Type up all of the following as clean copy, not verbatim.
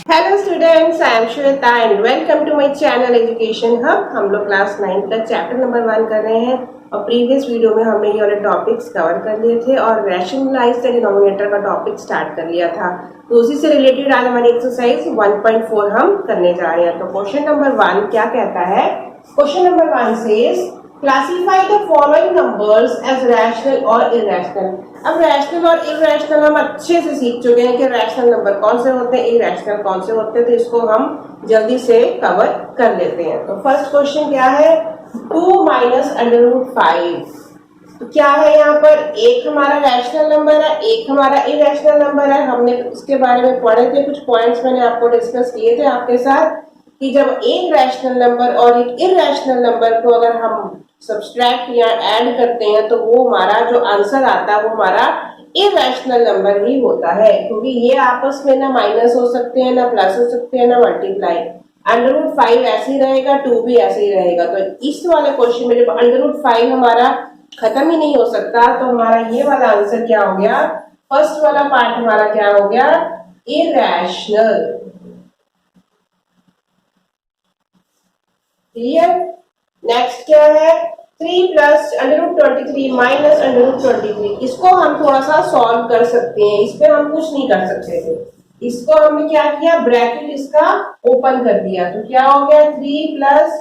Hello students, I am Shweta and welcome to my channel education hub. हम लोग class 9 का chapter number 1 कर रहे हैं और प्रीवियस वीडियो में हमने ये वाले टॉपिक्स कवर कर लिए थे और रैशनलाइज द डिनोमिनेटर का टॉपिक स्टार्ट कर लिया था। तो उसी से रिलेटेड आज हमारी एक्सरसाइज 1.4 हम करने जा रहे हैं। तो क्वेश्चन नंबर 1 क्या कहता है? Question number 1 says classify the following numbers as rational और इरैशनल। अब रैशनल और इरैशनल हम अच्छे से सीख चुके हैं कि रैशनल नंबर कौन से होते हैं, इरैशनल कौन से होते हैं, तो इसको हम जल्दी से कवर कर लेते हैं। तो फर्स्ट क्वेश्चन क्या है? 2 माइनस √5। तो क्या है यहाँ पर? एक हमारा रैशनल नंबर है, एक हमारा इरैशनल नंबर है। हमने इसके बारे में पढ़े थे, कुछ पॉइंट्स मैंने आपको डिस्कस किए थे आपके साथ कि जब एक रैशनल नंबर और एक इरैशनल नंबर को अगर हम सब्सट्रैक्ट या ऐड करते हैं तो वो हमारा जो आंसर आता है वो हमारा इरैशनल नंबर ही होता है, क्योंकि ये आपस में ना माइनस हो सकते हैं, ना प्लस हो सकते हैं, ना मल्टीप्लाई। √5 ऐसे ही रहेगा, 2 भी ऐसे ही रहेगा। तो इस वाले क्वेश्चन में जब √5 हमारा खत्म ही नहीं हो सकता तो हमारा ये वाला आंसर क्या हो गया? फर्स्ट वाला पार्ट हमारा क्या हो गया? इरैशनल। क्लियर? नेक्स्ट क्या है? 3 प्लस √23 माइनस √23। इसको हम थोड़ा सा सॉल्व कर सकते हैं, इस पे हम कुछ नहीं कर सकते थे। इसको हमने क्या किया? ब्रैकेट इसका ओपन कर दिया। तो क्या हो गया? 3 प्लस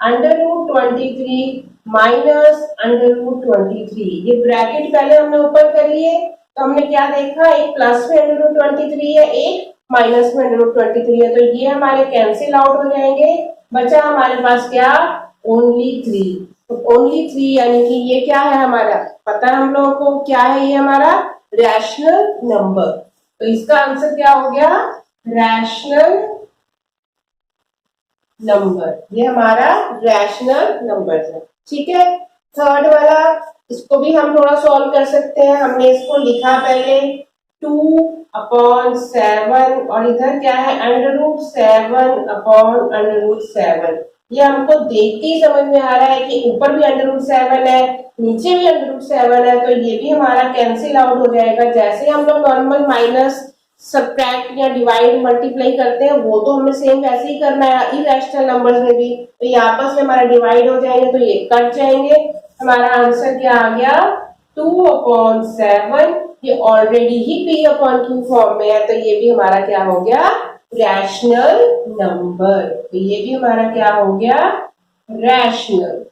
√23 माइनस √23। ये ब्रैकेट पहले हमने ओपन कर लिए तो हमने क्या देखा? एक प्लस में √23 है, एक माइनस में √23 है, तो ये हमारे कैंसिल आउट हो जाएंगे। बचा हमारे पास क्या? ओनली 3। तो ओनली 3 यानी कि ये क्या है हमारा? पता है हम लोगों को क्या है? ये हमारा रैशनल नंबर। तो इसका आंसर क्या हो गया? Rational number. ये हमारा रैशनल नंबर है। ठीक है। थर्ड वाला, इसको भी हम थोड़ा सॉल्व कर सकते हैं। हमने इसको लिखा पहले 2/7 और इधर क्या है? √7/√7। ये हमको देख के ही समझ में आ रहा है कि ऊपर भी √7 है, नीचे भी √7 है, तो ये भी हमारा कैंसिल आउट हो जाएगा। जैसे हम लोग नॉर्मल माइनस सब्ट्रैक्ट या डिवाइड मल्टीप्लाई करते हैं वो तो हमें सेम वैसे ही करना है इरैशनल नंबर्स में भी। तो ये आपस में हमारा डिवाइड हो जाएंगे तो ये कट जाएंगे। हमारा आंसर क्या आ गया? 2/7। ये ऑलरेडी ही P/Q फॉर्म में है तो ये भी हमारा क्या हो गया? Rational number. तो ये भी हमारा क्या हो गया? रैशनल।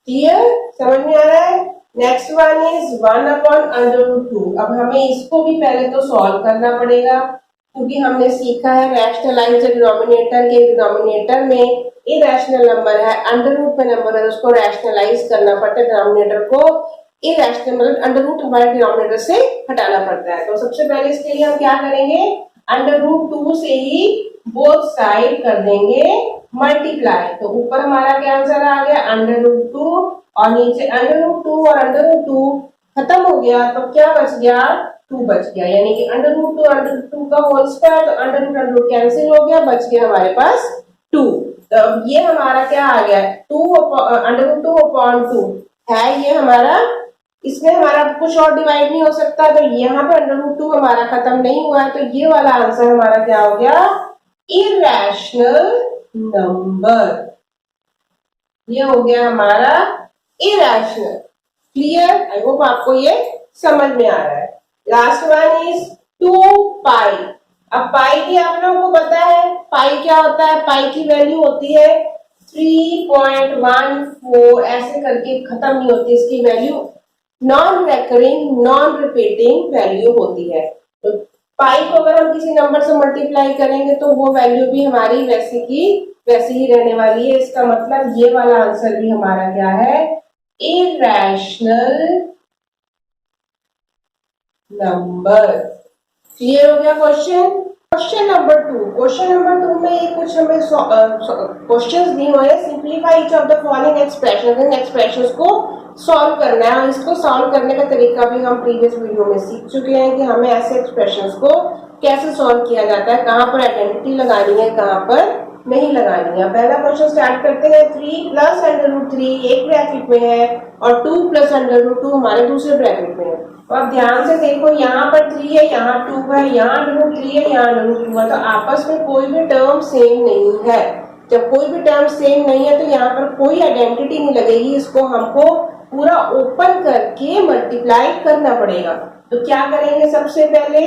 क्लियर? समझ में आ रहा है? Next one is 1/√2। अब हमें इसको भी पहले तो सॉल्व करना पड़ेगा क्योंकि हमने सीखा है रैशनलाइज डिनोमिनेटर के डिनोमिनेटर में इरैशनल नंबर है, अंडर रूट पे नंबर है, उसको रैशनलाइज करना पड़ता है। डिनोमिनेटर को इरैशनल मतलब अंडर रूट हमारे डिनोमिनेटर से हटाना पड़ता है। तो सबसे पहले इसके लिए हम क्या करेंगे? √2 से ही बोथ साइड कर देंगे मल्टीप्लाई। तो ऊपर हमारा क्या आंसर आ गया? √2 और नीचे √2 और √2 खत्म हो गया तो क्या बच गया? 2 बच गया, यानी कि √2 का होल स्क्वायर, तो √√2 कैंसिल हो गया, बच गया हमारे पास 2। तो ये हमारा क्या आ गया? √2/2 है ये हमारा। इसमें हमारा कुछ और डिवाइड नहीं हो सकता, तो यहाँ पे √2 हमारा खत्म नहीं हुआ है, तो ये वाला आंसर हमारा क्या हो गया? Irrational number. ये हो गया हमारा इरैशनल। क्लियर? आई होप आपको ये समझ में आ रहा है। Last one is 2π। अब पाई की आप लोगों को पता है पाई क्या होता है? पाई की वैल्यू होती है 3.14, ऐसे करके खत्म नहीं होती इसकी value. Non recurring non repeating value होती है। तो पाई को अगर हम किसी नंबर से मल्टीप्लाई करेंगे तो वो वैल्यू भी हमारी वैसे की वैसे ही रहने वाली है। इसका मतलब ये वाला आंसर भी हमारा क्या है? Irrational number. क्लियर हो गया question? Question number 2। Question number 2 में ये कुछ हमें क्वेश्चंस दिए हुए हैं। Simplify each of the following expressions. In expressions को सॉल्व करना है और इसको सॉल्व करने का तरीका भी हम प्रीवियस वीडियो में सीख चुके हैं कि हमें ऐसे एक्सप्रेशंस को कैसे सॉल्व किया जाता है, कहां पर आइडेंटिटी लगानी है, कहां पर नहीं लगानी है। पहला क्वेश्चन स्टार्ट करते हैं। 3 प्लस √3 एक ब्रैकेट में है और 2 प्लस √2 हमारे दूसरे ब्रैकेट में है अब ध्यान से देखो, यहाँ पर 3 है, यहाँ 2 है, यहाँ √3 है, यहाँ √2 है, तो आपस में कोई भी टर्म सेम नहीं है। जब कोई भी टर्म सेम नहीं है तो यहाँ पर कोई आइडेंटिटी नहीं लगेगी, इसको हमको पूरा ओपन करके मल्टीप्लाई करना पड़ेगा। तो क्या करेंगे, सबसे पहले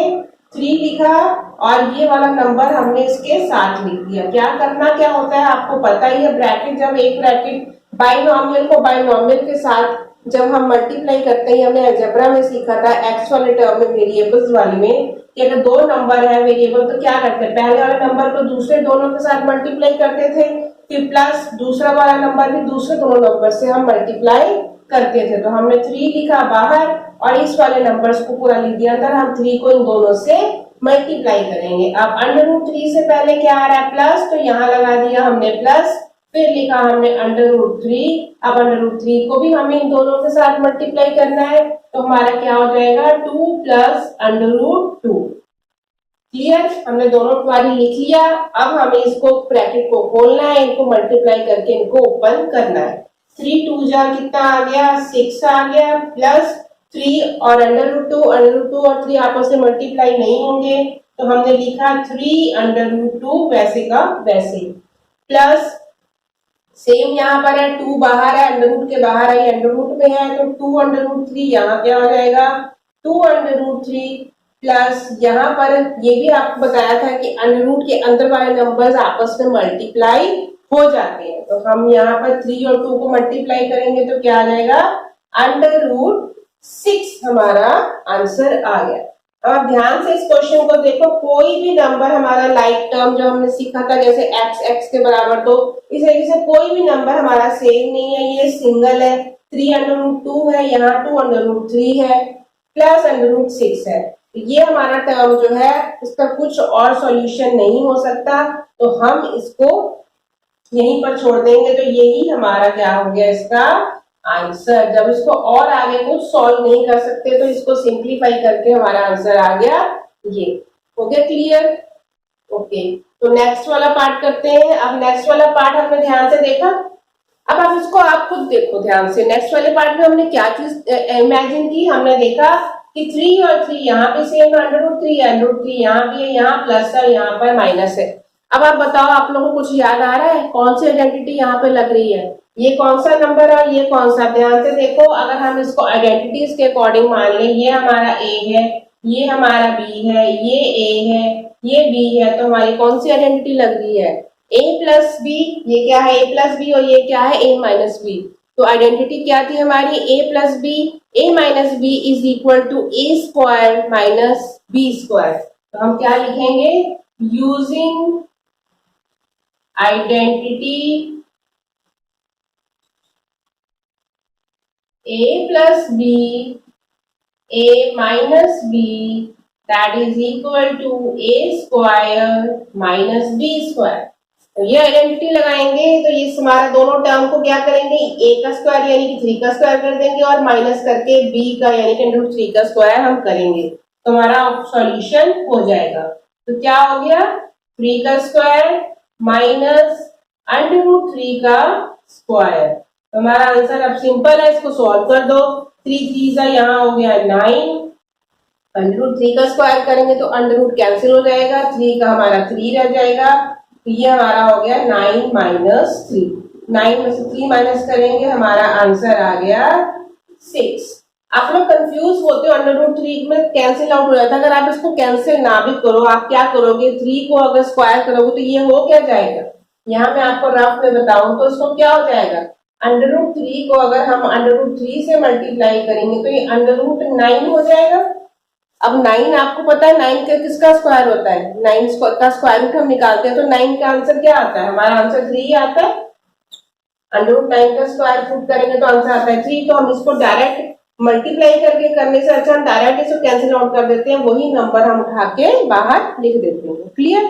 3 लिखा और ये वाला नंबर हमने इसके साथ लिख दिया। क्या करना क्या होता है आपको पता ही है, ब्रैकेट, जब एक ब्रैकेट बाइनोमियल को बाइनोमियल के साथ जब हम मल्टीप्लाई करते हैं, हमने अलजेब्रा में सीखा था एक्स वाले टर्म में, वेरिएबल्स वाले में, कि अगर दो नंबर है वेरिएबल तो क्या करते हैं, पहले वाले नंबर को दूसरे दोनों के साथ मल्टीप्लाई करते थे, फिर प्लस दूसरा वाला नंबर भी दूसरे दोनों नंबर से हम मल्टीप्लाई करते थे। तो हमने 3 लिखा बाहर और इस वाले नंबर्स को पूरा लिख दिया अंदर, हम 3 को इन दोनों से मल्टीप्लाई करेंगे। अब √3 से पहले क्या आ रहा है, प्लस, तो यहाँ लगा दिया हमने प्लस, फिर लिखा हमने √3। अब √3 को भी हमें इन दोनों के साथ मल्टीप्लाई करना है, तो हमारा क्या हो जाएगा, 2 + √2। क्लियर, हमने दोनों बारी लिख लिया। अब हमें इसको ब्रैकेट को खोलना है, इनको मल्टीप्लाई करके इनको ओपन करना है। 3 2 जा कितना आ गया, 6 आ गया, प्लस 3 और √2 और 3 आपस में मल्टीप्लाई नहीं होंगे, तो हमने लिखा 3 √2 वैसे का वैसे, प्लस सेम यहाँ पर है, 2 बाहर है, अंडर के बाहर है, अंडर में है, तो 2 √3 यहाँ क्या हो जाएगा, 2 √3 प्लस यहाँ पर ये भी आपको बताया था कि अंडर के अंदर वाले नंबर्स आपस में मल्टीप्लाई हो जाते हैं। तो हम यहाँ पर 3 और 2 को मल्टीप्लाई करेंगे तो क्या आ जाएगा, √6 हमारा आंसर आ गया। अब ध्यान से इस क्वेश्चन को देखो, कोई भी नंबर हमारा लाइक टर्म जो हमने सीखा था जैसे x के बराबर, तो इस तरीके से कोई भी नंबर हमारा सेम नहीं है, ये सिंगल है, 3 √2 है, यहाँ 2 √3 है, प्लस √6 है, ये हमारा टर्म जो है इसका कुछ और सॉल्यूशन नहीं हो सकता, तो हम इसको यहीं पर छोड़ देंगे। तो यही हमारा क्या हो गया, इसका आंसर। जब इसको और आगे कुछ सॉल्व नहीं कर सकते तो इसको सिंप्लीफाई करके हमारा आंसर आ गया ये। हो गया क्लियर? ओके, तो नेक्स्ट वाला पार्ट करते हैं। अब नेक्स्ट वाला पार्ट हमने ध्यान से देखा, अब आप इसको आप खुद देखो ध्यान से। नेक्स्ट वाले पार्ट में हमने क्या चीज इमेजिन की, हमने देखा कि 3 और 3 यहाँ पे सेम, √3 यहाँ भी है, यहाँ प्लस है, यहाँ पर माइनस है। अब आप बताओ, आप लोगों को कुछ याद आ रहा है, कौन सी आइडेंटिटी यहाँ पे लग रही है, ये कौन सा नंबर है और ये कौन सा? ध्यान से देखो, अगर हम इसको आइडेंटिटीज के अकॉर्डिंग मान लें, ये हमारा ए है, ये हमारा बी है, ये ए है, ये बी है, तो हमारी कौन सी आइडेंटिटी लग रही है, a + b। ये क्या है, a + b, और ये क्या है, a - b। तो आइडेंटिटी क्या थी हमारी, a + b, a - b = a² - b²। तो हम क्या लिखेंगे, using identity a + b, a - b that is equal to a² - b²। तो ये आइडेंटिटी लगाएंगे तो ये हमारा दोनों टर्म को क्या करेंगे, a का स्क्वायर यानी कि 3 का स्क्वायर कर देंगे और माइनस करके b का यानी कि √3 का स्क्वायर हम करेंगे, तो हमारा सॉल्यूशन हो जाएगा। तो क्या हो गया, 3 का स्क्वायर माइनस √3 का स्क्वायर। तो हमारा आंसर अब सिंपल है, इसको सॉल्व कर दो। 3 3 यहाँ हो गया 9, √3 का स्क्वायर करेंगे तो अंडर कैंसिल हो जाएगा, 3 का हमारा 3 रह जाएगा, तो ये हमारा हो गया 9 - 3। 9 में से 3 माइनस करेंगे, हमारा आंसर आ गया 6। आप लोग कंफ्यूज होते हो, √3 में कैंसिल आउट हो जाता है। अगर आप इसको कैंसिल ना भी करो, आप क्या करोगे, 3 को अगर स्क्वायर करोगे तो ये हो क्या जाएगा, यहाँ मैं आपको रफ में बताऊं तो इसको क्या हो जाएगा, √3 को अगर हम √3 से मल्टीप्लाई करेंगे तो ये √9 हो जाएगा। अब 9 आपको पता है 9 का किसका स्क्वायर होता है, 9 का स्क्वायर रूट हम निकालते हैं तो 9 का आंसर क्या आता है, हमारा आंसर 3 आता है। √9 का स्क्वायर रूट करेंगे तो आंसर आता है 3। तो हम इसको डायरेक्ट मल्टीप्लाई करके करने से अच्छा हम डायरेक्ट इसको कैंसिल आउट कर देते हैं, वही नंबर हम उठा के बाहर लिख देते हैं। क्लियर?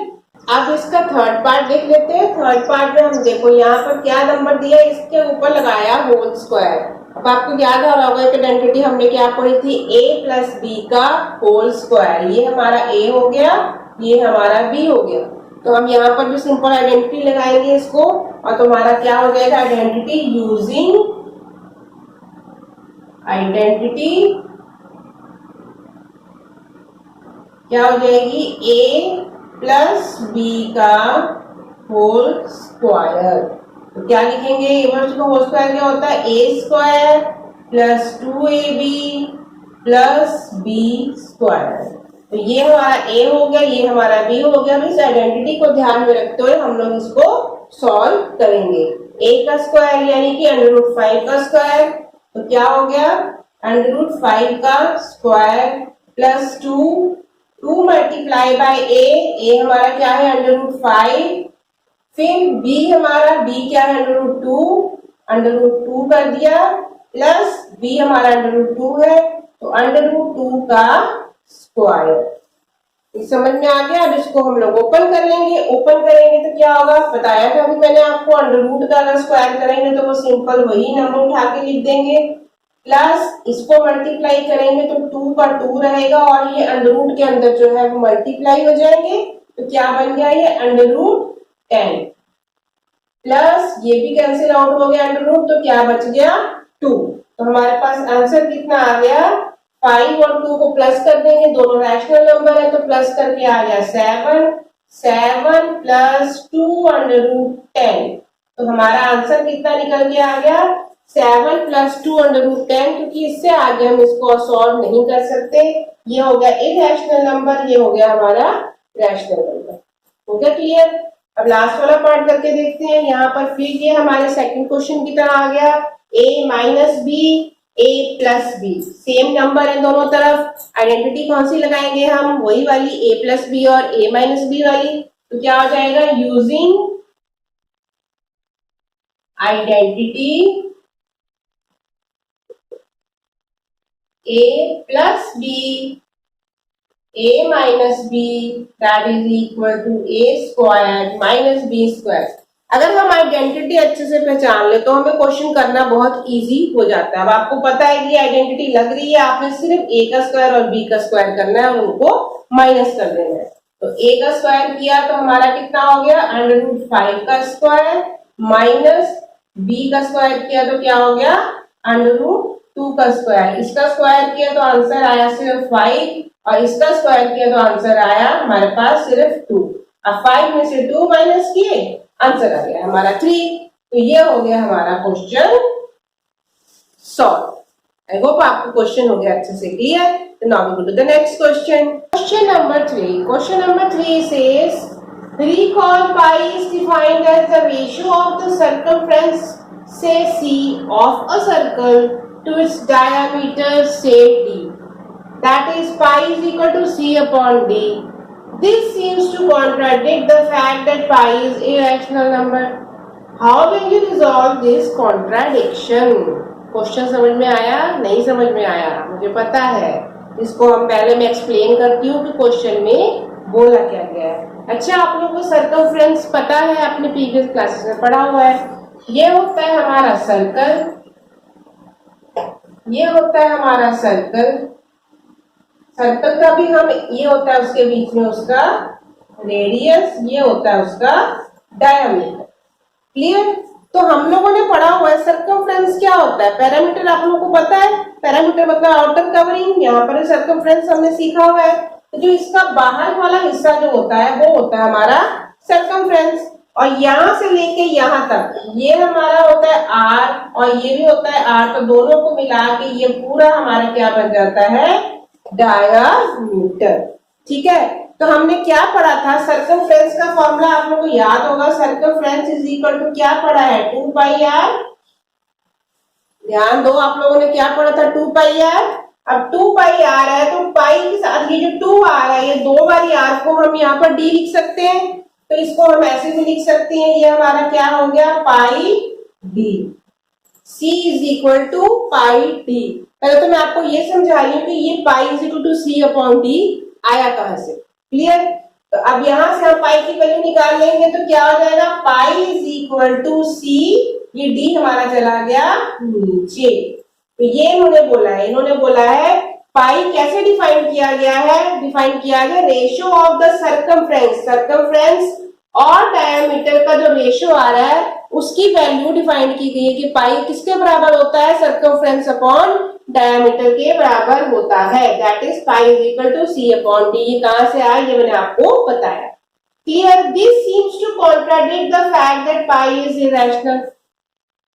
अब इसका थर्ड पार्ट देख लेते हैं। थर्ड पार्ट में हम देखो यहाँ पर क्या नंबर दिया, इसके ऊपर लगाया होल स्क्वायर। अब आपको याद आ रहा होगा कि आइडेंटिटी हमने क्या पढ़ी थी, a + b का होल स्क्वायर। ये हमारा a हो गया, ये हमारा b हो गया। तो हम यहाँ पर भी सिंपल आइडेंटिटी लगाएंगे इसको, और तुम्हारा क्या हो जाएगा, आइडेंटिटी यूजिंग आइडेंटिटी क्या हो जाएगी, ए प्लस बी का होल स्क्वायर। तो क्या लिखेंगे, ए प्लस बी का होल स्क्वायर क्या होता है, A square plus 2ab plus B square. तो ये हमारा ए हो गया, ये हमारा बी हो गया। इस आइडेंटिटी को ध्यान में रखते हुए हम लोग इसको सॉल्व करेंगे। ए का स्क्वायर यानी कि √5 का स्क्वायर, तो क्या हो गया, √5 का स्क्वायर प्लस 2 मल्टीप्लाई बाय ए हमारा क्या है √5, फिर बी हमारा, बी क्या है √2 कर दिया, प्लस बी हमारा √2 है, तो √2 का स्क्वायर। समझ में आ गया। अब इसको हम लोग ओपन कर लेंगे। ओपन करेंगे तो क्या होगा, बताया था अभी मैंने आपको, √2 का अगर स्क्वायर करेंगे तो वो सिंपल वही नंबर उठा के लिख देंगे, प्लस इसको मल्टीप्लाई करेंगे तो 2 का 2 रहेगा और ये √2 के अंदर जो है वो मल्टीप्लाई हो जाएंगे, तो क्या बन गया, ये √10 प्लस ये भी कैंसिल आउट हो गया √2, तो क्या बच गया 2। तो हमारे पास आंसर कितना आ गया, 5 और 2 को प्लस कर देंगे, दोनों रैशनल नंबर है तो प्लस करके आ गया 7 प्लस 2 √10। तो हमारा आंसर कितना निकल के आ गया, 7 प्लस 2 √10, क्योंकि इससे आगे हम इसको सॉल्व नहीं कर सकते। ये हो गया इरैशनल नंबर, ये हो गया हमारा रैशनल नंबर। हो गया क्लियर। अब लास्ट वाला पार्ट करके देखते हैं। यहाँ पर फिर ये हमारे सेकंड क्वेश्चन की तरह आ गया, a minus B a plus B, same number है दोनों तरफ। आइडेंटिटी कौन सी लगाएंगे हम, वही वाली a प्लस बी और a माइनस बी वाली। तो क्या हो जाएगा, using identity a plus B a minus B that is equal to a square minus B square. अगर हम आइडेंटिटी अच्छे से पहचान ले तो हमें क्वेश्चन करना बहुत इजी हो जाता है। अब आपको पता है कि आइडेंटिटी लग रही है, आपने सिर्फ a का स्क्वायर और b का स्क्वायर करना है और उनको माइनस कर देना है। तो a का स्क्वायर किया तो हमारा कितना हो गया, √5 का स्क्वायर माइनस b का स्क्वायर किया तो क्या हो गया, √2 का स्क्वायर। इसका स्क्वायर किया तो आंसर आया सिर्फ 5 और इसका स्क्वायर किया तो आंसर आया हमारे पास सिर्फ 2। अब 5 में से 2 माइनस किए, आंसर आ गया हमारा 3। तो ये हो गया हमारा क्वेश्चन सॉल्व। आई होप आपको क्वेश्चन हो गया अच्छे से क्लियर। तो now we go to the next question. Question number 3। Question number 3 says recall pi is defined as the ratio of the circumference say c of a circle to its diameter say d, that is pi is equal to c upon d. This seems to contradict the fact that pi is a irrational number. How will you resolve this contradiction? Question समझ में आया, नहीं समझ में आया, मुझे पता है। इसको हम पहले मैं एक्सप्लेन करती हूँ कि क्वेश्चन में बोला क्या गया है। अच्छा, आप लोगों को सर्कमफ्रेंस पता है, अपने प्रीवियस क्लासेस में पढ़ा हुआ है। ये होता है हमारा सर्कल, ये होता है हमारा सर्कल। सर्कल का भी हम, ये होता है उसके बीच में उसका रेडियस, ये होता है उसका डायमीटर। क्लियर। तो हम लोगों ने पढ़ा हुआ है सर्कमफ्रेंस क्या होता है। पैरामीटर आप लोगों को पता है, पैरामीटर मतलब आउटर कवरिंग। यहाँ पर सर्कमफ्रेंस हमने सीखा हुआ है। तो जो इसका बाहर वाला हिस्सा जो होता है वो होता है हमारा सर्कमफ्रेंस। और यहाँ से लेके यहाँ तक ये हमारा होता है आर और ये भी होता है आर। तो दोनों को मिला के ये पूरा हमारा क्या बन जाता है, डायामीटर। ठीक है। तो हमने क्या पढ़ा था, सर्कमफ्रेंस का फॉर्मूला आप लोगों को याद होगा। सर्कमफ्रेंस इज इक्वल टू क्या पढ़ा है, 2 पाई आर। ध्यान दो, आप लोगों ने क्या पढ़ा था, 2 पाई आर। अब 2 पाई आर है तो पाई के साथ ये जो 2 आ रहा है, ये 2 बारी आर को हम यहाँ पर डी लिख सकते हैं। तो इसको हम ऐसे भी लिख सकते हैं, ये हमारा क्या हो गया, pi D. C is equal to pi D. पहले तो मैं आपको ये समझा रही हूँ कि ये pi is equal to C upon D आया कहां से। क्लियर। तो अब यहां से हम पाई की वैल्यू निकाल लेंगे तो क्या हो जाएगा, पाई इज इक्वल टू सी, ये डी हमारा चला गया नीचे। तो ये इन्होंने बोला है पाई कैसे डिफाइन किया गया है, डिफाइन किया गया रेशियो ऑफ द सर्कमफ्रेंस और डायमीटर का जो रेशियो आ रहा है उसकी वैल्यू डिफाइन की गई है कि पाई किसके बराबर होता है, सर्कमफ्रेंस अपॉन डायमीटर डायमीटर के बराबर होता है, that is pi is equal to C upon D. ये कहां से आया, ये मैंने आपको बताया। Here this seems to contradict the fact that pi is irrational।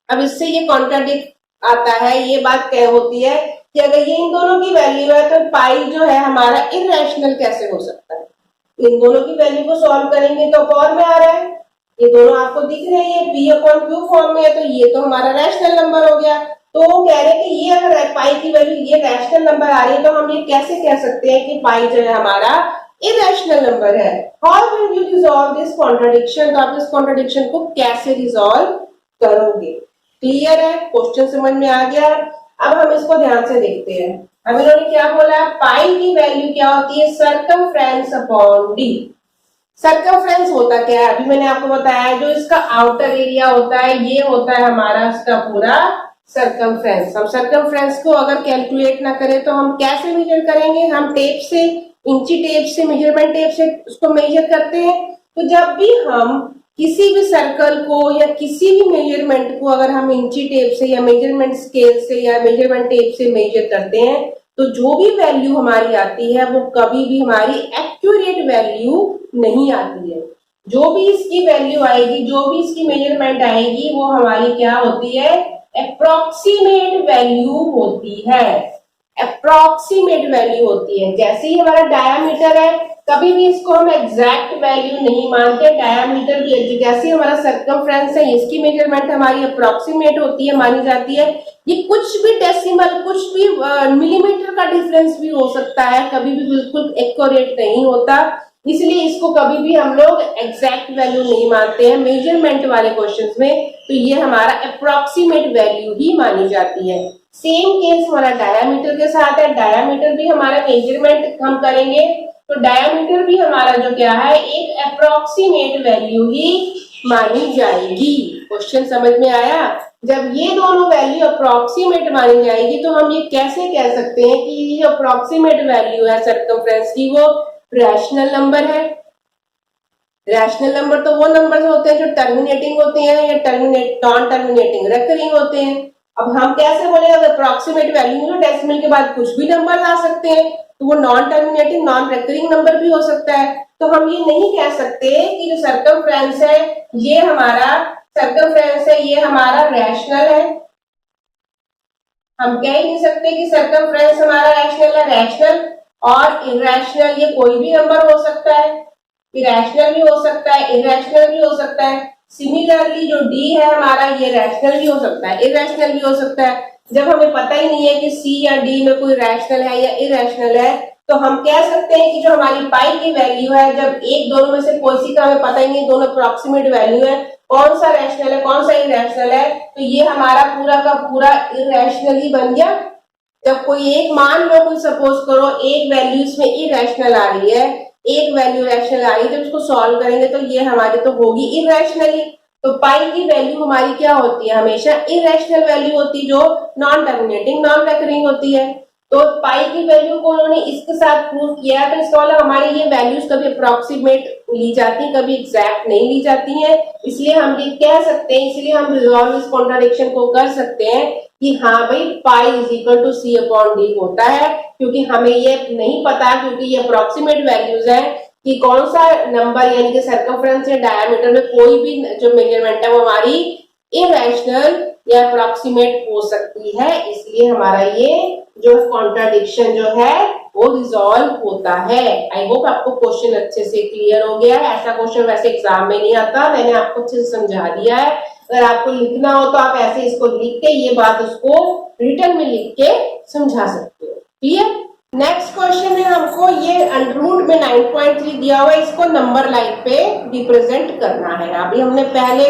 अब इससे ये कॉन्ट्राडिक्ट आता है, ये बात क्या होती है कि अगर ये इन दोनों की वैल्यू है तो पाई जो है हमारा इररेशनल कैसे हो सकता है। इन दोनों की वैल्यू को सॉल्व करेंगे तो फॉर्म में आ रहा है, ये दोनों आपको दिख रहे हैं, ये p अपॉन क्यू फॉर्म में है, तो ये तो हमारा रैशनल नंबर हो गया। तो वो कह रहे हैं कि ये अगर पाई की वैल्यू ये रैशनल नंबर आ रही है तो हम ये कैसे कह सकते हैं कि पाई जो है हमारा इररेशनल नंबर है। How will you resolve this contradiction, तो आप इस कॉन्ट्रडिक्शन को कैसे रिजॉल्व करोगे। क्लियर है, क्वेश्चन समझ में आ गया। अब हम इसको ध्यान से देखते हैं। अब इन्होंने क्या बोला, पाई की वैल्यू क्या होती है, सर्कमफ्रेंस अपॉन डी। सर्कमफ्रेंस होता क्या है, अभी मैंने आपको बताया, जो इसका आउटर एरिया होता है ये होता है हमारा इसका पूरा सर्कमफ्रेंस। हम सर्कमफ्रेंस को अगर कैलकुलेट ना करें तो हम कैसे मेजर करेंगे, हम टेप से, इंची टेप से, मेजरमेंट टेप से उसको मेजर करते हैं। तो जब भी हम किसी भी सर्कल को या किसी भी मेजरमेंट को अगर हम इंची टेप से या मेजरमेंट स्केल से या मेजरमेंट टेप से मेजर करते हैं तो जो भी वैल्यू हमारी आती है वो कभी भी हमारी एक्यूरेट वैल्यू नहीं आती है। जो भी इसकी वैल्यू आएगी, जो भी इसकी मेजरमेंट आएगी वो हमारी क्या होती है, अप्रोक्सीमेट वैल्यू होती है। अप्रोक्सीमेट वैल्यू होती है। जैसे ही हमारा डायामीटर है, कभी भी इसको हम एग्जैक्ट वैल्यू नहीं मानते। डायामीटर भी जैसे हमारा सर्कमफ्रेंस है, इसकी मेजरमेंट हमारी अप्रोक्सीमेट होती है, मानी जाती है। ये कुछ भी डेसिमल, कुछ भी मिलीमीटर का डिफरेंस भी हो सकता है, कभी भी बिल्कुल एक्यूरेट नहीं होता। इसलिए इसको कभी भी हम लोग एग्जैक्ट वैल्यू नहीं मानते हैं मेजरमेंट वाले क्वेश्चंस में। तो ये हमारा अप्रोक्सीमेट वैल्यू ही मानी जाती है। सेम केस हमारा डायामीटर के साथ है। डायामीटर भी हमारा मेजरमेंट हम करेंगे तो डायामीटर भी हमारा जो क्या है, एक अप्रोक्सीमेट वैल्यू ही मानी जाएगी। क्वेश्चन समझ में आया। जब ये दोनों वैल्यू अप्रोक्सीमेट मानी जाएगी तो हम ये कैसे कह सकते हैं कि ये अप्रोक्सीमेट वैल्यू है सर्कमफ्रेंस की, वो रैशनल नंबर है। रैशनल नंबर तो वो नंबर होते हैं जो टर्मिनेटिंग होते हैं या नॉन टर्मिनेटिंग रेकरिंग होते हैं। अब हम कैसे बोलेंगे, अगर अप्रोक्सीमेट वैल्यू में डेसिमल के बाद कुछ भी नंबर आ सकते हैं तो वो non terminating, non recurring number भी हो सकता है। तो हम ये नहीं कह सकते कि जो सर्कमफ्रेंस है ये हमारा सर्कमफ्रेंस है, ये हमारा रैशनल है। हम कह ही नहीं सकते कि सर्कमफ्रेंस हमारा रैशनल है। रैशनल और इरैशनल ये कोई भी नंबर हो सकता है, इरैशनल भी हो सकता है, इरैशनल भी हो सकता है। सिमिलरली जो डी है हमारा, ये रैशनल भी हो सकता है, इरैशनल भी हो सकता है। जब हमें पता ही नहीं है कि सी या डी में कोई रैशनल है या इरैशनल है, तो हम कह सकते हैं कि जो हमारी पाई की वैल्यू है, जब एक दोनों में से कोई सी का हमें पता ही नहीं, दोनों अप्रोक्सीमेट वैल्यू है, कौन सा रैशनल है कौन सा इरैशनल है, तो ये हमारा पूरा का पूरा इरैशनल ही बन गया। जब कोई एक, मान लो कोई सपोज करो एक वैल्यू इसमें इरैशनल आ रही है, एक वैल्यू रैशनल आ रही है, जब इसको सॉल्व करेंगे तो ये हमारी तो होगी इरैशनली। तो पाई की वैल्यू हमारी क्या होती है, हमेशा इरैशनल वैल्यू होती है जो नॉन टर्मिनेटिंग, नॉन रेकरिंग होती है। तो पाई की वैल्यू को उन्होंने इसके साथ प्रूव किया, तो इसका मतलब हमारी ये वैल्यूज कभी अप्रोक्सीमेट ली जाती है, कभी एग्जैक्ट नहीं ली जाती है। इसलिए हम ये कह सकते हैं, इसलिए हम रिजॉल्व इस कॉन्ट्राडिक्शन को कर सकते हैं कि हाँ भाई pi is equal to C upon D होता है, क्योंकि हमें ये नहीं पता, क्योंकि ये अप्रोक्सीमेट वैल्यूज है कि कौन सा नंबर यानी कि सर्कमफ्रेंस या डायमीटर में कोई भी जो मेजरमेंट है वो हमारी इरैशनल या अप्रोक्सीमेट हो सकती है। इसलिए हमारा ये जो कॉन्ट्राडिक्शन जो है वो रिजॉल्व होता है। आई होप आपको क्वेश्चन अच्छे से क्लियर हो गया है। ऐसा क्वेश्चन वैसे एग्जाम में नहीं आता, मैंने आपको अच्छे से समझा दिया है। अगर आपको लिखना हो तो आप ऐसे इसको लिख के ये बात उसको रिटर्न में लिख के समझा सकते हो। क्लियर। नेक्स्ट क्वेश्चन है, हमको ये अंडर रूट में 9.3 दिया हुआ है, इसको नंबर लाइन पे रिप्रेजेंट करना है। अभी हमने पहले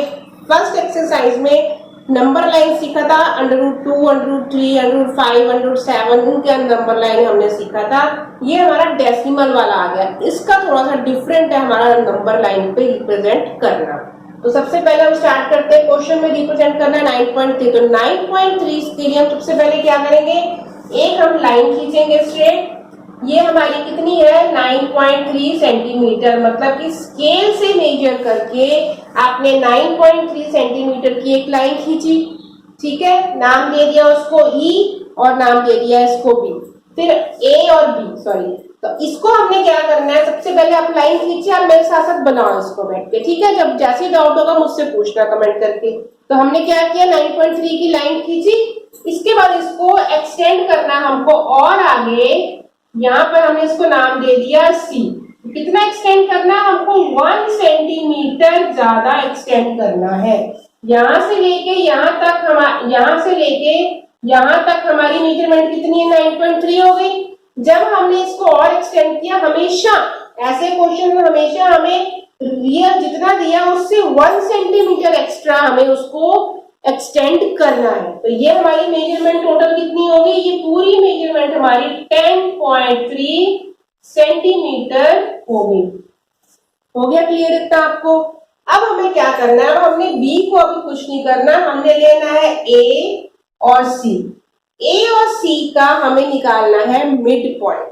फर्स्ट एक्सरसाइज में नंबर लाइन सीखा था, under root 2, under root 3, under root 5, under root 7, उनके नंबर लाइन हमने सीखा था। ये हमारा डेसिमल वाला आ गया, इसका थोड़ा सा डिफरेंट है हमारा नंबर लाइन पे रिप्रेजेंट करना। तो सबसे पहले हम स्टार्ट करते हैं, क्वेश्चन में रिप्रेजेंट करना है 9.3। तो 9.3 के लिए हम सबसे पहले क्या करेंगे, एक हम लाइन खींचेंगे स्ट्रेट। ये हमारी कितनी है 9.3 सेंटीमीटर, मतलब कि स्केल से मेजर करके आपने 9.3 सेंटीमीटर की एक लाइन खींची। ठीक है, नाम दे दिया उसको ई और नाम दे दिया इसको बी। फिर ए और बी, सॉरी, तो इसको हमने क्या करना है, सबसे पहले आप लाइन खींचिए, आप मेरे साथ साथ बनाओ इसको बैठ के, ठीक है। जब जैसे डाउट होगा मुझसे पूछना कमेंट करके। तो हमने क्या किया, 9.3 की लाइन खींची, इसके बाद इसको एक्सटेंड करना हमको और आगे, यहाँ पर हमने इसको नाम दे दिया सी। कितना एक्सटेंड करना है हमको, 1 सेंटीमीटर ज्यादा एक्सटेंड करना है। यहां से लेके यहां तक, यहां से लेके यहां तक हमारी मेजरमेंट कितनी है, 9.3 हो गई। जब हमने इसको और एक्सटेंड किया, हमेशा ऐसे क्वेश्चन में हमेशा हमें रियल जितना दिया उससे 1 सेंटीमीटर एक्स्ट्रा हमें उसको एक्सटेंड करना है। तो ये हमारी मेजरमेंट टोटल कितनी होगी, ये पूरी मेजरमेंट हमारी 10.3 सेंटीमीटर होगी। हो गया क्लियर इतना आपको। अब हमें क्या करना है, अब हमने बी को अभी कुछ नहीं करना, हमने लेना है ए और सी। ए और सी का हमें निकालना है मिड पॉइंट।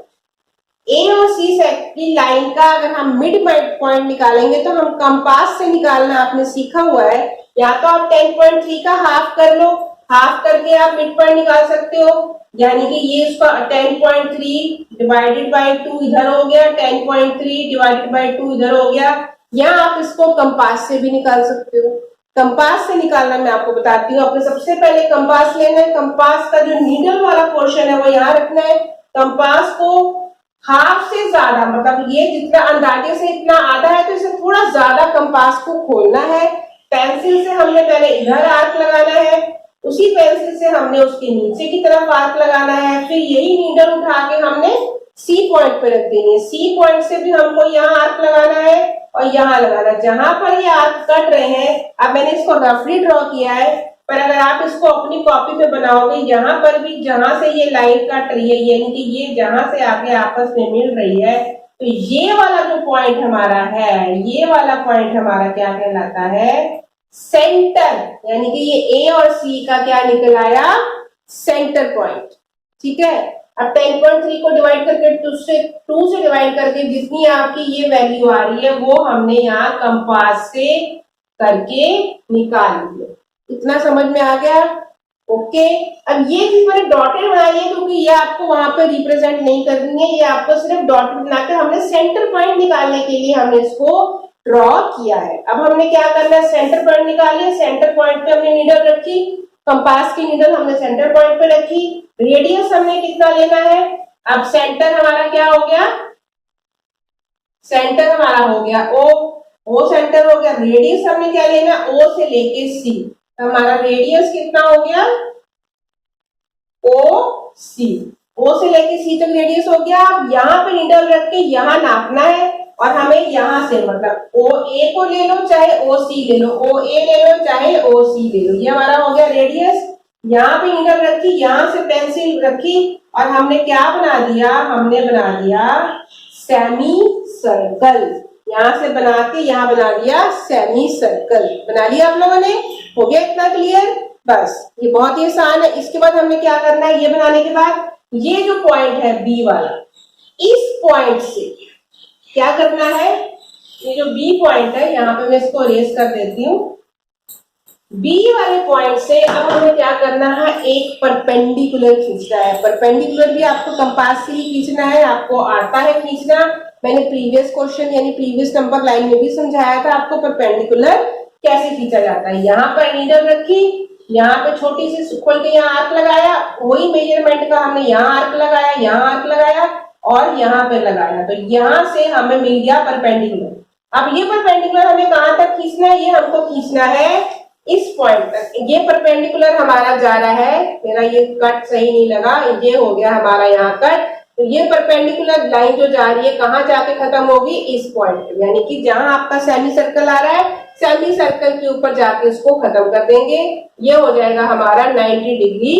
ए और सी की लाइन का अगर हम मिड पॉइंट निकालेंगे तो हम कंपास से निकालना आपने सीखा हुआ है। या तो आप 10.3 का हाफ कर लो, हाफ करके आप मिड पॉइंट निकाल सकते हो, यानी कि ये इसका 10.3 डिवाइडेड बाय 2 इधर हो गया, 10.3 डिवाइडेड बाय 2 इधर हो गया। या आप इसको कंपास से भी निकाल सकते हो। कंपास से निकालना मैं आपको बताती हूँ। आपको सबसे पहले कंपास लेना है, कंपास का जो नीडल वाला पोर्शन है वो यहाँ रखना है। कंपास को हाफ से ज्यादा, मतलब ये जितना अंदाजे से इतना आधा है तो इसे थोड़ा ज्यादा कंपास को खोलना है। पेंसिल से हमने पहले इधर आर्क लगाना है, उसी पेंसिल से हमने उसके नीचे की तरफ आर्क लगाना है, फिर यही नीडल उठा के हमने सी पॉइंट पे रख देनी है। सी पॉइंट से भी हमको यहाँ आर्क लगाना है और यहाँ लगाना है, जहां पर ये आर्क कट रहे हैं। अब मैंने इसको रफली ड्रॉ किया है, पर अगर आप इसको अपनी कॉपी पे बनाओगे, यहाँ पर भी जहां से ये लाइन कट रही है, यानी कि ये जहां से आके आपस में मिल रही है, तो ये वाला जो पॉइंट हमारा है, ये वाला पॉइंट हमारा क्या कहलाता है, सेंटर। यानी कि ये ए और सी का क्या निकल आया, सेंटर पॉइंट। ठीक है। अब 10.3 को डिवाइड करके 2 से डिवाइड करके जितनी आपकी ये वैल्यू आ रही है वो हमने यहाँ कंपास से करके निकाल लिया। इतना समझ में आ गया। ओके। अब ये चीज मैंने डॉटेड बनाई है क्योंकि ये आपको वहां पे रिप्रेजेंट नहीं करनी है, ये आपको सिर्फ डॉटेड बनाकर हमने सेंटर पॉइंट निकालने के लिए हमने इसको ड्रॉ किया है। अब हमने क्या करना है, सेंटर पॉइंट निकालिए। सेंटर पॉइंट पे हमने नीडल रखी, कंपास की नीडल हमने सेंटर पॉइंट पे रखी। रेडियस हमने कितना लेना है, अब सेंटर हमारा क्या हो गया, सेंटर हमारा हो गया ओ सेंटर हो गया। रेडियस हमने क्या लेना, ओ से लेके सी, हमारा रेडियस कितना हो गया, ओ सी। ओ से लेके सी तक रेडियस हो गया। अब यहाँ पे नीडल रख के यहाँ नापना है और हमें यहाँ से, मतलब ओ ए को ले लो चाहे ओ सी ले लो, ओ ए ले लो चाहे ओ सी ले लो, ये हमारा हो गया रेडियस। यहाँ पे नीडल रखी, यहाँ से पेंसिल रखी और हमने क्या बना दिया, हमने बना दिया सेमी सर्कल। यहाँ से बना के यहाँ बना दिया सेमी सर्कल। बना लिया आप लोगों ने, हो गया इतना क्लियर। बस ये बहुत ही आसान है। इसके बाद हमने क्या करना है, ये बनाने के बाद ये जो पॉइंट है बी वाला, इस पॉइंट से क्या करना है, ये जो बी पॉइंट है यहाँ पे मैं इसको अरेज कर देती हूँ। बी वाले पॉइंट से अब हमें क्या करना है, एक परपेंडिकुलर खींचना है। परपेंडिकुलर भी आपको कंपास से ही खींचना है, आपको आता है खींचना। मैंने प्रीवियस क्वेश्चन यानी प्रीवियस नंबर लाइन में भी समझाया था आपको परपेंडिकुलर कैसे खींचा जाता है। यहाँ पर नीडल रखी, यहाँ पे छोटी सी खोल के यहाँ आर्क लगाया, वही मेजरमेंट का हमने यहाँ आर्क लगाया, यहाँ आर्क लगाया और यहाँ पे लगाया, तो यहाँ से हमें मिल गया परपेंडिकुलर। अब ये परपेंडिकुलर हमें कहाँ तक खींचना है, ये हमको खींचना है इस पॉइंट तक। ये परपेंडिकुलर हमारा जा रहा है, मेरा ये कट सही नहीं लगा, ये हो गया हमारा यहाँ कट। तो ये परपेंडिकुलर लाइन जो जा रही है कहाँ जाके खत्म होगी, इस पॉइंट पे, यानी कि जहां आपका सेमी सर्कल आ रहा है, सेमी सर्कल के ऊपर जाके इसको खत्म कर देंगे। ये हो जाएगा हमारा 90 डिग्री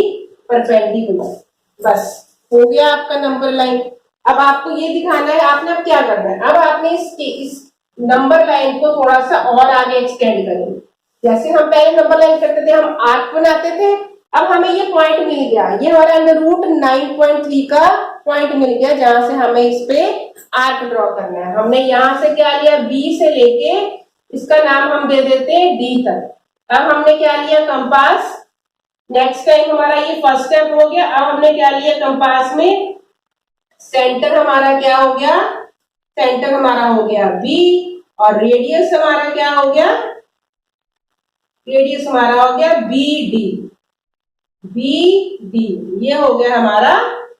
परपेंडिकुलर। बस हो गया आपका नंबर लाइन। अब आपको ये दिखाना है, आपने अब क्या करना है, अब आपने इस नंबर लाइन को थोड़ा सा और आगे एक्सटेंड करेंगे। जैसे हम पहले नंबर लाइन करते थे, हम आर्क बनाते थे, अब हमें ये पॉइंट मिल गया, ये हमारा अंडर रूट 9.3 का पॉइंट मिल गया जहां से हमें इस पे आर्क ड्रॉ करना है। हमने यहां से क्या लिया, बी से लेके इसका नाम हम दे देते हैं डी तक। अब हमने क्या लिया, कंपास, नेक्स्ट टाइम हमारा ये फर्स्ट स्टेप हो गया। अब हमने क्या लिया कंपास में, सेंटर हमारा क्या हो गया, सेंटर हमारा हो गया बी, और रेडियस हमारा क्या हो गया, रेडियस हमारा हो गया बी डी, बी डी, ये हो गया हमारा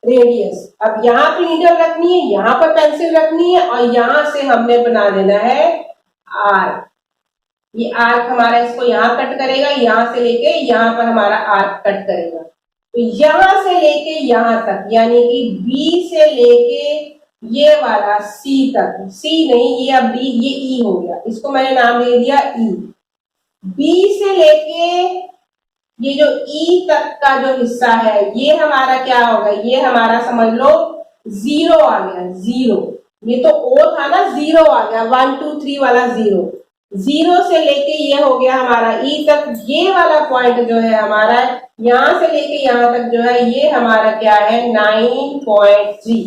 रेडियस। अब यहाँ पे नीडल रखनी है, यहाँ पर पेंसिल रखनी है, और यहां से हमने बना देना है आर्क। ये आर्क हमारा इसको यहाँ कट करेगा, यहां से लेके यहाँ पर हमारा आर्क कट करेगा। तो यहां से लेके यहां तक, यानी कि बी से लेके ये वाला सी तक, सी नहीं ये अब डी, ये ई हो गया, इसको मैंने नाम दे दिया ई। बी से लेके ये जो ई तक का जो हिस्सा है ये हमारा क्या होगा, ये हमारा समझ लो जीरो आ गया, जीरो। ये तो ओ था ना, जीरो आ गया, 1 2 3 वाला जीरो। जीरो से लेके ये हो गया हमारा ई तक, ये वाला पॉइंट जो है हमारा यहां से लेके यहां तक जो है ये हमारा क्या है 9.3।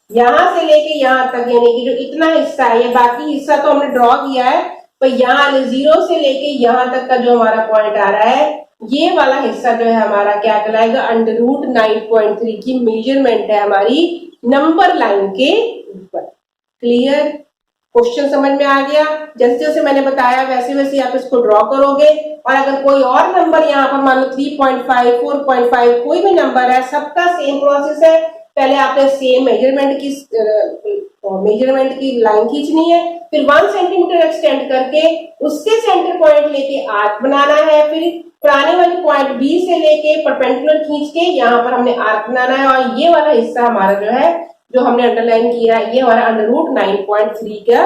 यहां से लेके यहां तक यानी कि जो इतना हिस्सा है, ये बाकी हिस्सा तो हमने ड्रॉ किया है, पर यहाँ जीरो से लेके यहां तक का जो हमारा पॉइंट आ रहा है ये वाला हिस्सा जो है हमारा क्या कहलाएगा, अंडर रूट 9.3 की मेजरमेंट है हमारी नंबर लाइन के ऊपर। क्लियर, क्वेश्चन समझ में आ गया। जैसे जैसे मैंने बताया वैसे वैसे आप इसको ड्रॉ करोगे, और अगर कोई और नंबर यहाँ पर मान लो 3.5 4.5 कोई भी नंबर है, सबका सेम प्रोसेस है। पहले आपने सेम मेजरमेंट की लाइन खींचनी है, फिर 1 सेंटीमीटर एक्सटेंड करके उससे सेंटर पॉइंट लेके आर्क बनाना है, फिर पुराने वाले पॉइंट बी से लेके परपेंडिकुलर खींच के यहाँ पर हमने आर्क बनाना है, और ये वाला हिस्सा हमारा जो है जो हमने अंडरलाइन किया है ये हमारा अंडर रूट 9.3 का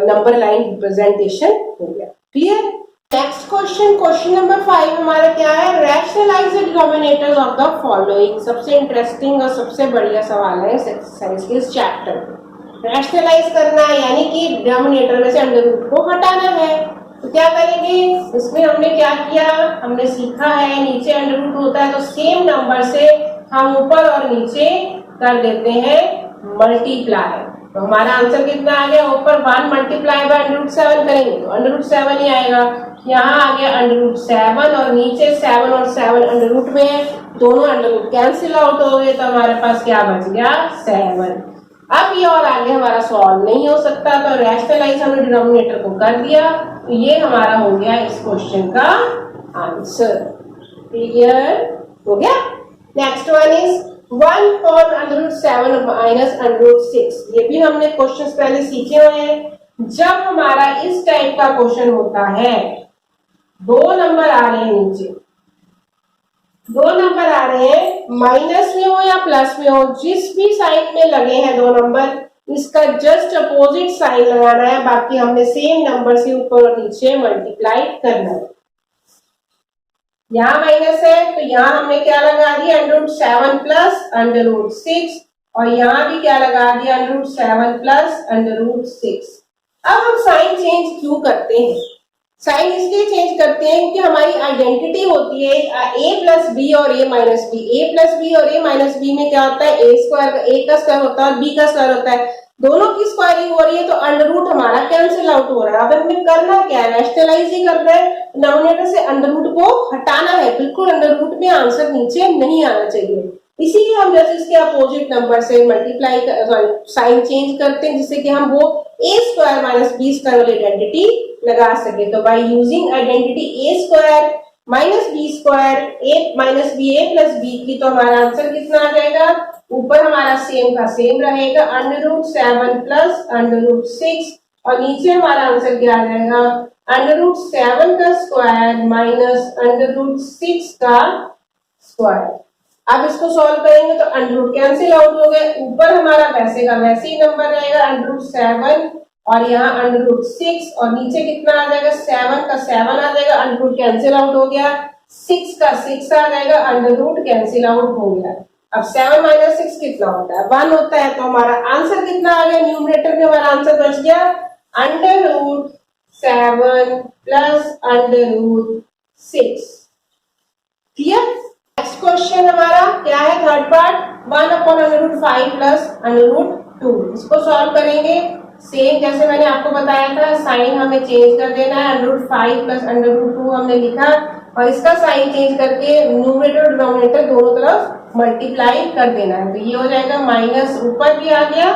नंबर लाइन रिप्रेजेंटेशन हो गया। Clear. Next question, question number 5 हमारा क्या है, rationalise the denominators of the following. सबसे इंटरेस्टिंग और सबसे बढ़िया सवाल है एक्सरसाइज के इस चैप्टर में। रैशनलाइज करना है यानी कि डिनोमिनेटर में से अंडर रूट को हटाना है। तो क्या करेंगे, इसमें हमने क्या किया, हमने सीखा है नीचे अंडर रूट होता है तो सेम नंबर से हम ऊपर और नीचे कर देते हैं मल्टीप्लाई। तो हमारा आंसर कितना आ गया, ऊपर 1 मल्टीप्लाई बाय अंडर रूट 7 करेंगे तो अंडर रूट 7 ही आएगा। यहाँ आ गया अंडर रूट 7 और नीचे 7 और 7 अंडर रूट में है, दोनों अंडर रूट कैंसिल आउट हो गए तो हमारे पास क्या बच गया 7। अब ये और आगे हमारा सॉल्व नहीं हो सकता, तो रैशनलाइज हमने डिनोमिनेटर को कर दिया, तो ये हमारा हो गया इस क्वेश्चन का आंसर। क्लियर हो गया। Next one is 1 upon under root 7 minus under root 6। ये भी हमने क्वेश्चन पहले सीखे हुए हैं। जब हमारा इस टाइप का क्वेश्चन होता है, दो नंबर आ रहे हैं नीचे, दो नंबर आ रहे हैं माइनस में हो या प्लस में हो, जिस भी साइड में लगे हैं दो नंबर, इसका जस्ट अपोजिट साइन लगाना है, बाकी हमने सेम नंबर से ऊपर और नीचे मल्टीप्लाई करना है। यहाँ माइनस है तो यहाँ हमने क्या लगा दिया under root 7 plus under root 6, और यहाँ भी क्या लगा दिया under root 7 plus under root 6। अब हम साइन चेंज क्यों करते हैं, साइन इसलिए चेंज करते हैं क्योंकि हमारी आइडेंटिटी होती है a प्लस बी और a minus B. a plus B और a माइनस बी में क्या होता है, a का स्क्वायर होता है और b का स्क्वायर होता है, दोनों की स्क्वायरिंग हो रही है तो अंडर रूट हमारा कैंसिल आउट हो रहा है। अब हमें करना क्या है, रैशनलाइज ही करना है, डिनोमिनेटर से अंडर रूट को हटाना है, बिल्कुल अंडर रूट में आंसर नीचे नहीं आना चाहिए। इसीलिए हम जैसे इसके अपोजिट नंबर से मल्टीप्लाई साइन चेंज करते हैं, जिससे कि हम वो a square minus B square वाली आइडेंटिटी लगा सके। तो by using identity a square minus B square a minus B a plus B की, तो हमारा आंसर कितना आ जाएगा, ऊपर हमारा सेम का सेम रहेगा under root 7 plus under root 6, और नीचे हमारा आंसर क्या आ जाएगा अंडर रूट 7 का स्क्वायर माइनस अंडर रूट 6 का स्क्वायर। अब इसको सॉल्व करेंगे तो अंडर रूट कैंसिल आउट हो गए, ऊपर हमारा वैसे का वैसे ही नंबर रहेगा अंडर रूट 7 और यहाँ अंडर रूट 6, और नीचे कितना आ जाएगा 7 का 7 आ जाएगा, अंडर रूट कैंसिल आउट हो गया, 6 का 6 आ जाएगा, अंडर रूट कैंसिल आउट हो गया। अब 7 माइनस 6 कितना होता है 1 होता है, तो हमारा आंसर कितना आ गया, न्यूमरेटर में हमारा आंसर बच गया under root 7 plus under root 6। Clear. Next question हमारा क्या है, third part 1 upon under root 5 plus under root 2। इसको सॉल्व करेंगे सेम जैसे मैंने आपको बताया था, साइन हमें चेंज कर देना है, under root 5 plus under root 2 हमने लिखा, और इसका साइन चेंज करके न्यूमरेटर और डिनोमिनेटर दोनों तरफ मल्टीप्लाई कर देना है। तो ये हो जाएगा माइनस, ऊपर भी आ गया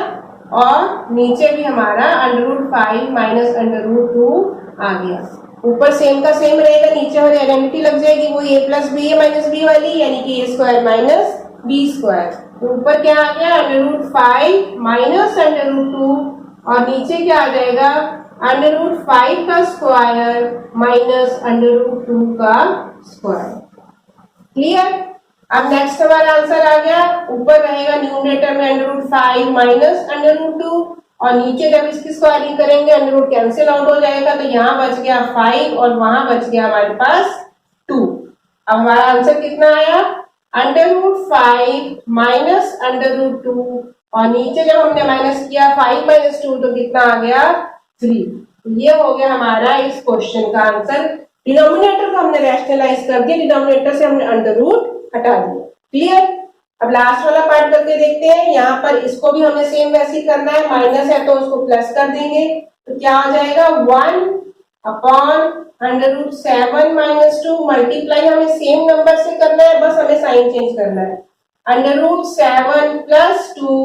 और नीचे भी हमारा √5 माइनस √2 आ गया। ऊपर सेम का सेम रहेगा, नीचे वाली आइडेंटिटी लग जाएगी, वो a प्लस बी है माइनस बी वाली, यानी कि a square minus B square. तो ऊपर क्या आ गया √5 माइनस √2 और नीचे क्या आ जाएगा √5 का स्क्वायर माइनस √2 का स्क्वायर। क्लियर? अब नेक्स्ट हमारा आंसर आ गया, ऊपर रहेगा न्यूमरेटर में √5 माइनस √2 और नीचे जब इसकी स्क्वायरिंग करेंगे √ कैंसिल आउट हो जाएगा, तो यहाँ बच गया 5 और वहां बच गया हमारे पास 2। अब हमारा आंसर कितना आया √5 माइनस √2 और नीचे जब हमने माइनस किया 5 माइनस 2 तो कितना आ गया 3। ये हो गया हमारा इस क्वेश्चन का आंसर। डिनोमिनेटर को हमने रैशनलाइज कर दिया, डिनोमिनेटर से हमने √ हटा दिया। क्लियर? अब लास्ट वाला पार्ट करके देखते हैं। यहाँ पर इसको भी हमें सेम वैसे ही करना है, माइनस है तो उसको प्लस कर देंगे, तो क्या आ जाएगा 1/√7 माइनस 2 मल्टीप्लाई हमें सेम नंबर से करना है, बस हमें साइन चेंज करना है। √7 प्लस 2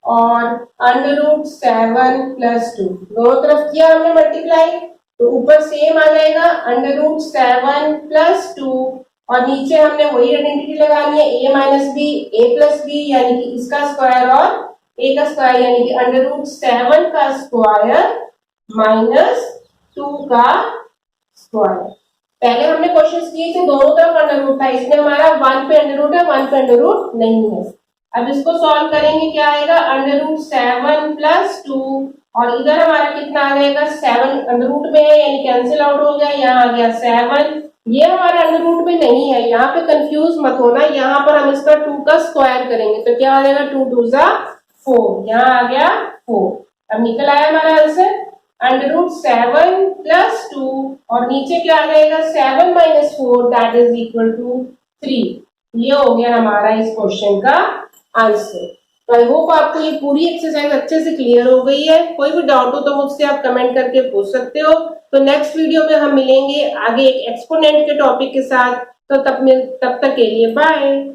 और √7 प्लस 2 दोनों तरफ किया हमने मल्टीप्लाई, तो ऊपर सेम आ जाएगा √7 प्लस 2 और नीचे हमने वही आइडेंटिटी लगानी है a minus B a plus B, यानी कि इसका स्क्वायर और a का स्क्वायर, यानी कि √7 का स्क्वायर माइनस 2 का स्क्वायर। पहले हमने क्वेश्चंस किए थे दोनों तरफ √ था, इसमें हमारा 1 पे √ है, 1 पे √ नहीं है। अब इसको सॉल्व करेंगे, क्या आएगा √7 प्लस 2 और इधर हमारा कितना आ जाएगा 7 √ में है, यानी कैंसिल आउट हो गया, यहाँ आ गया 7। ये हमारा √ में नहीं है, यहाँ पे कंफ्यूज मत होना, यहाँ पर हम इसका 2 का स्क्वायर करेंगे, तो क्या आ जाएगा 2 2 4, यहाँ आ गया 4। अब निकल आया हमारा आंसर √7 प्लस 2 और नीचे क्या आ जाएगा 7 minus 4 that is equal to 3। ये हो गया हमारा इस क्वेश्चन का आंसर। तो आई होप आपको ये पूरी एक्सरसाइज अच्छे से क्लियर हो गई है। कोई भी डाउट हो तो मुझसे आप कमेंट करके पूछ सकते हो। तो नेक्स्ट वीडियो में हम मिलेंगे आगे एक एक्सपोनेंट के टॉपिक के साथ। तो तब तक के लिए बाय।